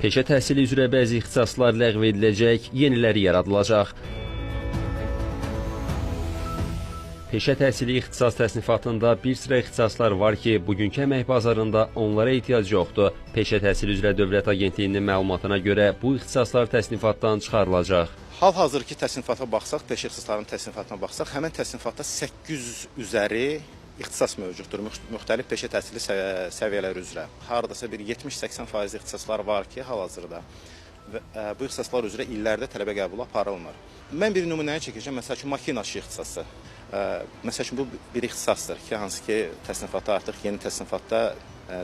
Peşə təhsili üzrə bəzi ixtisaslar ləğv ediləcək, yeniləri yaradılacaq. Peşə təhsili ixtisas təsnifatında bir sıra ixtisaslar var ki, bugünkü əmək bazarında onlara ehtiyac yoxdur. Peşə təhsili üzrə Dövlət Agentliyinin məlumatına görə bu ixtisaslar təsnifatdan çıxarılacaq. Hal-hazırki təsnifata baxsaq, peşə ixtisaslarının təsnifatına baxsaq, həmin təsnifatda 800 üzəri ixtisas mövcuddur, müxtəlif peşə təhsili səviyyələri üzrə. Haradasa bir 70-80% ixtisaslar var ki, hal-hazırda bu ixtisaslar üzrə illərdə tələbə qəbulu aparılmır. Mən bir nümunəni çəkəcəm, məsəl üçün maşınçı ixtisası. Məsəl üçün bu bir ixtisasdır ki, hansı ki təsnifatda artıq yeni təsnifatda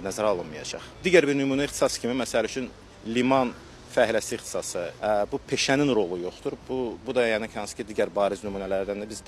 nəzərə alınmayacaq. Digər bir nümunə ixtisası kimi, məsəl üçün liman fəhləsi ixtisası. Bu peşənin rolu yoxdur. Bu da yəni ki, hansı ki digər bariz nümunələrdən də biz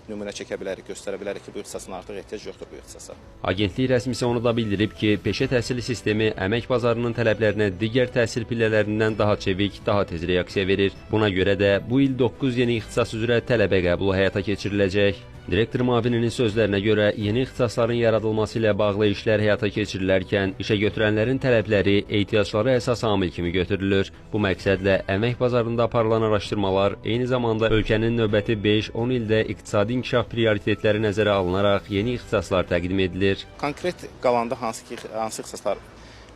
nümunə çəkə bilərik, göstərə bilərik ki, bu ixtisasına artıq ehtiyac yoxdur bu ixtisasa. Agentlik rəsmisi onu da bildirib ki, peşə təhsili sistemi əmək bazarının tələblərinə digər təhsil pillələrindən daha çevik, daha tez reaksiya verir. Buna görə də bu il 9 yeni ixtisas üzrə tələbə qəbulu həyata keçiriləcək. Direktor müavininin sözlərinə görə yeni ixtisasların yaradılması ilə bağlı işlər həyata keçirilərkən işə götürənlərin tələbləri ehtiyacları əsas amil kimi götürülür. Bu məqsədlə əmək bazarında aparılan araşdırmalar eyni zamanda ölkənin növbəti 5-10 ildə iqtisadi inkişaf prioritetləri nəzərə alınaraq yeni ixtisaslar təqdim edilir. Konkret qalanda hansı ixtisaslar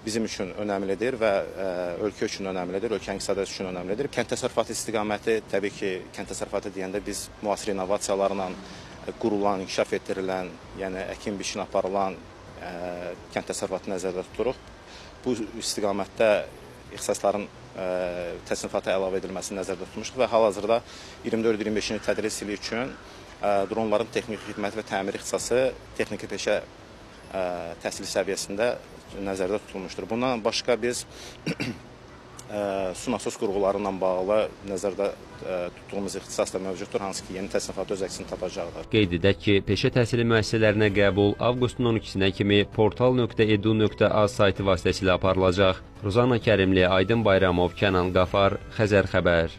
bizim üçün önəmlidir və ölkə üçün önəmlidir, ölkənin iqtisadiyyatı üçün önəmlidir. Kənd təsərrüfatı istiqaməti, təbii ki, kənd təsərrüfatı deyəndə biz müasir innovasiyalarla qurulan, inkişaf etdirilən, yəni əkin-biçin aparılan kənd təsərrüfatı nəzərdə tuturuq. Bu istiqamətdə ixtisasların təsnifata əlavə edilməsini nəzərdə tutmuşduq və hal-hazırda 24-25-ci tədris ili üçün dronların texniki xidməti və təmir ixtisası texniki peşə təhsili səviyyəsində nəzərdə tutulmuşdur. Bundan başqa biz su nasos qurğuları ilə bağlı nəzərdə tutduğumuz ixtisas da mövcuddur, hansı ki yeni təsnifatda öz əksini tapacaqdır. Qeyd edək ki, peşə təhsili müəssisələrinə qəbul avqustun 12-nə kimi portal.edu.az sayti vasitəsilə aparılacaq. Ruzana Kərimli, Aydın Bayramov, Kənan Qafar, Xəzər xəbər.